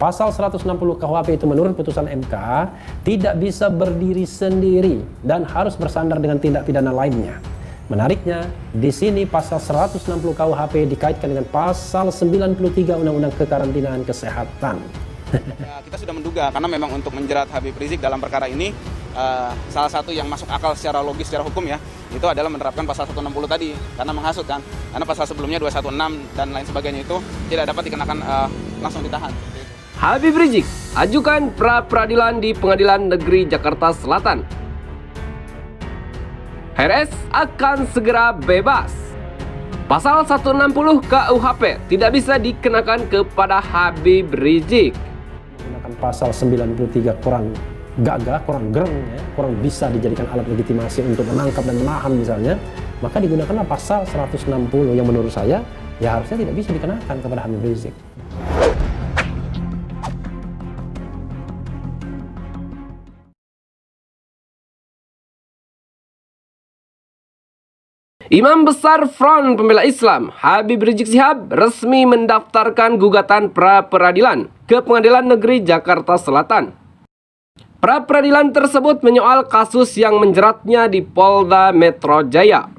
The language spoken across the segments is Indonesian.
Pasal 160 KUHP itu menurut putusan MK tidak bisa berdiri sendiri dan harus bersandar dengan tindak pidana lainnya. Menariknya, di sini pasal 160 KUHP dikaitkan dengan pasal 93 Undang-Undang Kekarantinaan Kesehatan. Ya, kita sudah menduga karena memang untuk menjerat Habib Rizik dalam perkara ini salah satu yang masuk akal secara logis, secara hukum ya, itu adalah menerapkan pasal 160 tadi karena menghasut kan. Karena pasal sebelumnya 216 dan lain sebagainya itu tidak dapat dikenakan langsung ditahan. Habib Rizik ajukan pra-peradilan di Pengadilan Negeri Jakarta Selatan. HRS akan segera bebas. Pasal 160 KUHP tidak bisa dikenakan kepada Habib Rizik. Menggunakan pasal 93 kurang gagah, kurang gereng, ya, kurang bisa dijadikan alat legitimasi untuk menangkap dan menahan misalnya, maka digunakanlah pasal 160 yang menurut saya ya harusnya tidak bisa dikenakan kepada Habib Rizik. Imam Besar Front Pembela Islam Habib Rizik Syihab resmi mendaftarkan gugatan pra-peradilan ke Pengadilan Negeri Jakarta Selatan. Pra-peradilan tersebut menyoal kasus yang menjeratnya di Polda Metro Jaya.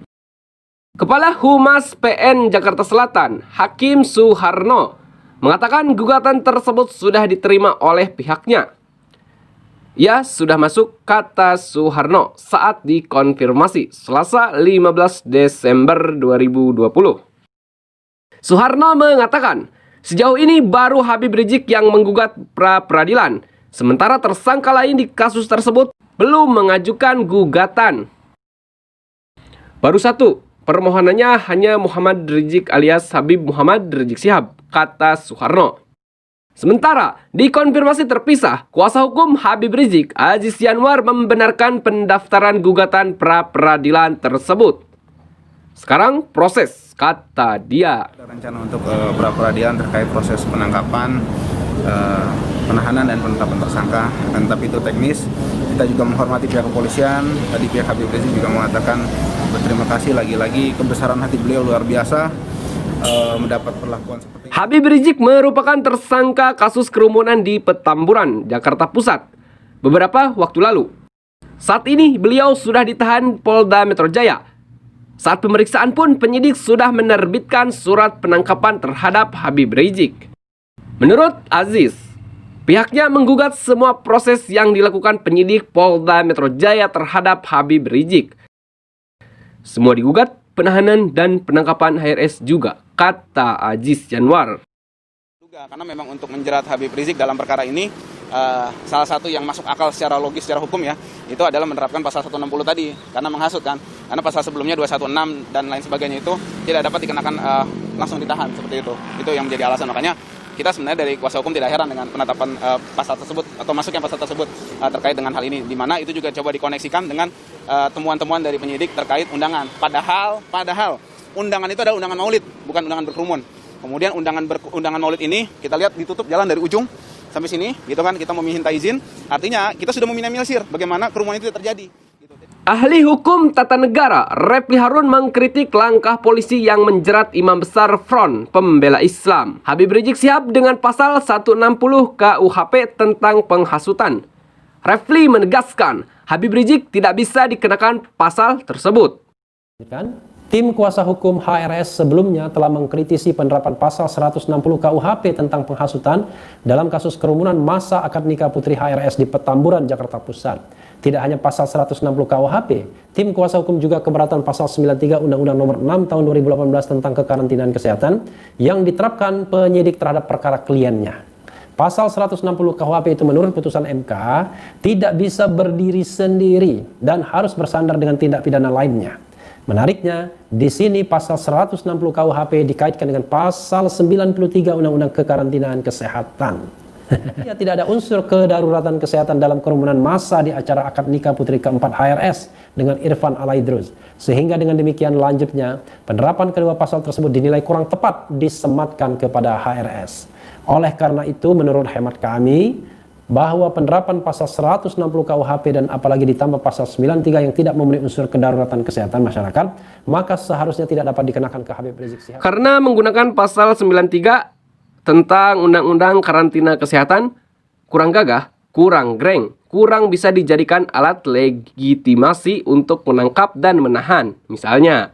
Kepala Humas PN Jakarta Selatan, Hakim Suharno, mengatakan gugatan tersebut sudah diterima oleh pihaknya. Ya, sudah masuk, kata Suharno saat dikonfirmasi Selasa 15 Desember 2020. Suharno mengatakan, sejauh ini baru Habib Rizik yang menggugat pra-peradilan, sementara tersangka lain di kasus tersebut belum mengajukan gugatan. Baru satu, permohonannya hanya Muhammad Rizik alias Habib Muhammad Rizik Syihab, kata Suharno. Sementara, dikonfirmasi terpisah, kuasa hukum Habib Rizik, Aziz Yanwar membenarkan pendaftaran gugatan pra-peradilan tersebut. Sekarang proses, kata dia. Ada rencana untuk pra-peradilan terkait proses penangkapan, penahanan dan penetapan tersangka, tapi itu teknis. Kita juga menghormati pihak kepolisian. Tadi pihak Habib Rizik juga mengatakan berterima kasih lagi-lagi, kebesaran hati beliau luar biasa mendapat perlakuan seperti ini. Habib Rizik merupakan tersangka kasus kerumunan di Petamburan, Jakarta Pusat beberapa waktu lalu. Saat ini beliau sudah ditahan Polda Metro Jaya. Saat pemeriksaan pun penyidik sudah menerbitkan surat penangkapan terhadap Habib Rizik. Menurut Aziz, pihaknya menggugat semua proses yang dilakukan penyidik Polda Metro Jaya terhadap Habib Rizik. Semua digugat, penahanan dan penangkapan HRS juga, kata Aziz Yanwar. Karena memang untuk menjerat Habib Rizik dalam perkara ini salah satu yang masuk akal secara logis, secara hukum ya, itu adalah menerapkan pasal 160 tadi karena menghasut kan. Karena pasal sebelumnya 216 dan lain sebagainya itu tidak dapat dikenakan langsung ditahan seperti itu. Itu yang menjadi alasan, makanya kita sebenarnya dari kuasa hukum tidak heran dengan penetapan pasal tersebut atau masuknya pasal tersebut terkait dengan hal ini, di mana itu juga coba dikoneksikan dengan temuan-temuan dari penyidik terkait undangan. Padahal undangan itu adalah undangan maulid, bukan undangan berkerumun. Kemudian undangan maulid ini kita lihat ditutup jalan dari ujung sampai sini, gitu kan, kita meminta izin. Artinya kita sudah meminimalisir bagaimana kerumunan itu terjadi. Ahli hukum tata negara Refli Harun mengkritik langkah polisi yang menjerat Imam Besar Front Pembela Islam Habib Rizik Syihab dengan pasal 160 KUHP tentang penghasutan. Refli menegaskan Habib Rizik tidak bisa dikenakan pasal tersebut. Tim kuasa hukum HRS sebelumnya telah mengkritisi penerapan pasal 160 KUHP tentang penghasutan dalam kasus kerumunan massa akad nikah putri HRS di Petamburan, Jakarta Pusat. Tidak hanya pasal 160 KUHP, tim kuasa hukum juga keberatan pasal 93 Undang-Undang Nomor 6 Tahun 2018 tentang kekarantinaan kesehatan yang diterapkan penyidik terhadap perkara kliennya. Pasal 160 KUHP itu menurut putusan MK tidak bisa berdiri sendiri dan harus bersandar dengan tindak pidana lainnya. Menariknya, di sini pasal 160 KUHP dikaitkan dengan pasal 93 Undang-Undang Kekarantinaan Kesehatan. Ya, tidak ada unsur kedaruratan kesehatan dalam kerumunan massa di acara akad nikah putri keempat HRS dengan Irfan Alaidrus. Sehingga dengan demikian lanjutnya, penerapan kedua pasal tersebut dinilai kurang tepat disematkan kepada HRS. Oleh karena itu, menurut hemat kami, bahwa penerapan pasal 160 KUHP dan apalagi ditambah pasal 93 yang tidak memenuhi unsur kedaruratan kesehatan masyarakat, maka seharusnya tidak dapat dikenakan ke Habib Rizik Syihab. Karena menggunakan pasal 93 tentang Undang-Undang Karantina Kesehatan kurang gagah, kurang greng, kurang bisa dijadikan alat legitimasi untuk menangkap dan menahan, misalnya.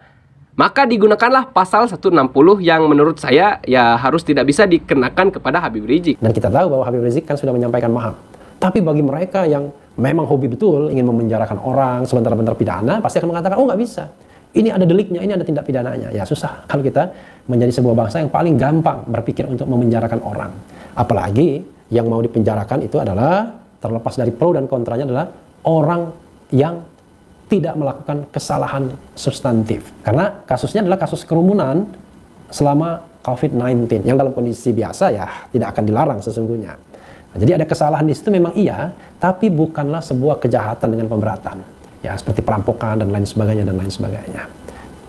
Maka digunakanlah pasal 160 yang menurut saya ya harus tidak bisa dikenakan kepada Habib Rizik. Dan kita tahu bahwa Habib Rizik kan sudah menyampaikan maaf. Tapi bagi mereka yang memang hobi betul ingin memenjarakan orang sebentar-bentar pidana, pasti akan mengatakan, oh nggak bisa. Ini ada deliknya, ini ada tindak pidananya. Ya susah kalau kita menjadi sebuah bangsa yang paling gampang berpikir untuk memenjarakan orang. Apalagi yang mau dipenjarakan itu adalah, terlepas dari pro dan kontranya, adalah orang yang tidak melakukan kesalahan substantif. Karena kasusnya adalah kasus kerumunan selama COVID-19 yang dalam kondisi biasa ya tidak akan dilarang sesungguhnya. Nah, jadi ada kesalahan di situ memang iya, tapi bukanlah sebuah kejahatan dengan pemberatan. Ya seperti perampokan dan lain sebagainya dan lain sebagainya.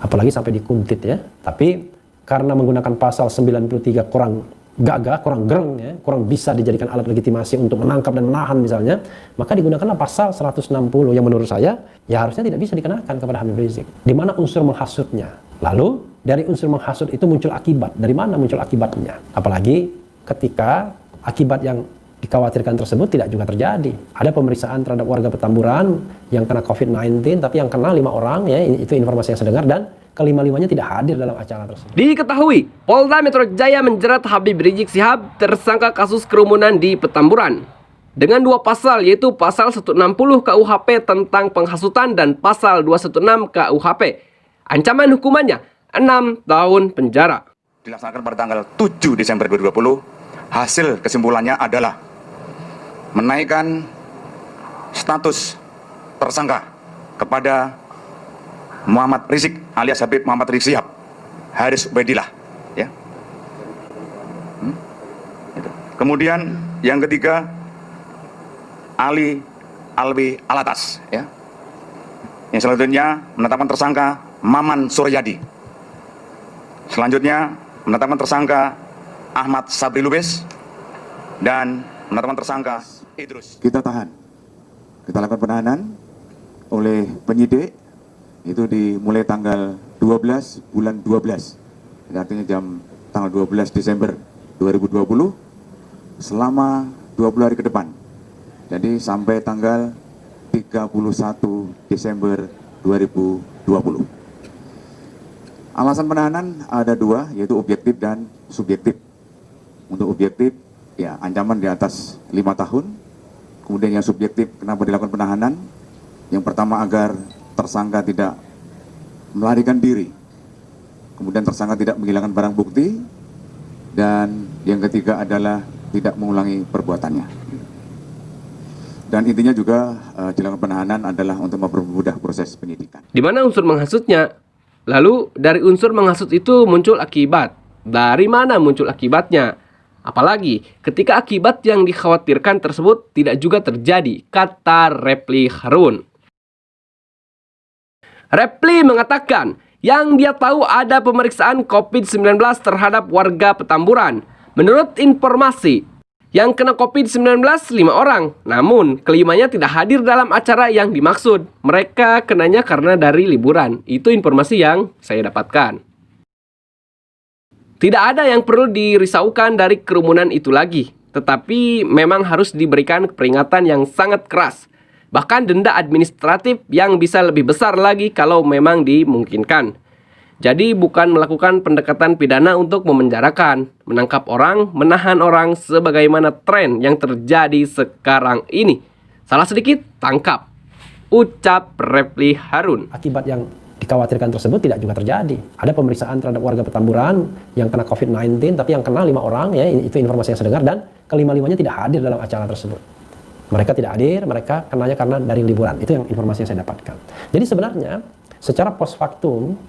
Apalagi sampai dikuntit ya. Tapi karena menggunakan pasal 93 kurang gagah, kurang gereng ya, kurang bisa dijadikan alat legitimasi untuk menangkap dan menahan misalnya, maka digunakanlah pasal 160 yang menurut saya ya harusnya tidak bisa dikenakan kepada Habib Rizik. Di mana unsur menghasutnya? Lalu dari unsur menghasut itu muncul akibat. Dari mana muncul akibatnya? Apalagi ketika akibat yang dikhawatirkan tersebut tidak juga terjadi. Ada pemeriksaan terhadap warga Petamburan yang kena COVID-19, tapi yang kena 5 orang ya, itu informasi yang saya dengar, dan kelima-limanya tidak hadir dalam acara tersebut. Diketahui, Polda Metro Jaya menjerat Habib Rizik Syihab tersangka kasus kerumunan di Petamburan dengan 2 pasal, yaitu pasal 160 KUHP tentang penghasutan dan pasal 216 KUHP. Ancaman hukumannya 6 tahun penjara. Dilaksanakan pada tanggal 7 Desember 2020, hasil kesimpulannya adalah menaikkan status tersangka kepada Muhammad Rizik alias Habib Muhammad Rizik Syihab Haris Ubaidillah, ya. Kemudian yang ketiga Ali Alwi Alatas, ya. Yang selanjutnya menetapkan tersangka Maman Suryadi. Selanjutnya menetapkan tersangka Ahmad Sabri Lubis dan menetapkan tersangka Idrus. Kita tahan, kita lakukan penahanan oleh penyidik. Itu dimulai tanggal 12 bulan 12, artinya tanggal 12 Desember 2020 selama 20 hari ke depan. Jadi sampai tanggal 31 Desember 2020. Alasan penahanan ada 2, yaitu objektif dan subjektif. Untuk objektif ya ancaman di atas 5 tahun. Kemudian yang subjektif, kenapa dilakukan penahanan? Yang pertama agar tersangka tidak melarikan diri, kemudian tersangka tidak menghilangkan barang bukti, dan yang ketiga adalah tidak mengulangi perbuatannya. Dan intinya juga dilakukan penahanan adalah untuk mempermudah proses penyidikan. Di mana unsur menghasutnya? Lalu dari unsur menghasut itu muncul akibat. Dari mana muncul akibatnya? Apalagi ketika akibat yang dikhawatirkan tersebut tidak juga terjadi, kata Repli Harun. Repli mengatakan yang dia tahu ada pemeriksaan COVID-19 terhadap warga Petamburan. Menurut informasi, yang kena COVID-19 5 orang, namun kelimanya tidak hadir dalam acara yang dimaksud. Mereka kenanya karena dari liburan. Itu informasi yang saya dapatkan. Tidak ada yang perlu dirisaukan dari kerumunan itu lagi, tetapi memang harus diberikan peringatan yang sangat keras. Bahkan denda administratif yang bisa lebih besar lagi kalau memang dimungkinkan. Jadi bukan melakukan pendekatan pidana untuk memenjarakan, menangkap orang, menahan orang sebagaimana tren yang terjadi sekarang ini. Salah sedikit, tangkap. Ucap Repli Harun. Akibat yang dikhawatirkan tersebut tidak juga terjadi. Ada pemeriksaan terhadap warga Petamburan yang kena COVID-19, tapi yang kena 5 orang, ya itu informasi yang saya dengar, dan kelima-limanya tidak hadir dalam acara tersebut. Mereka tidak hadir, mereka kenanya karena dari liburan. Itu yang informasi yang saya dapatkan. Jadi sebenarnya secara post factum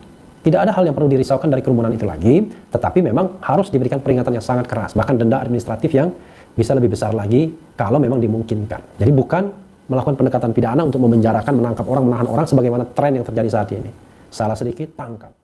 tidak ada hal yang perlu dirisaukan dari kerumunan itu lagi, tetapi memang harus diberikan peringatan yang sangat keras, bahkan denda administratif yang bisa lebih besar lagi kalau memang dimungkinkan. Jadi bukan melakukan pendekatan pidana untuk memenjarakan, menangkap orang, menahan orang sebagaimana tren yang terjadi saat ini. Salah sedikit, tangkap.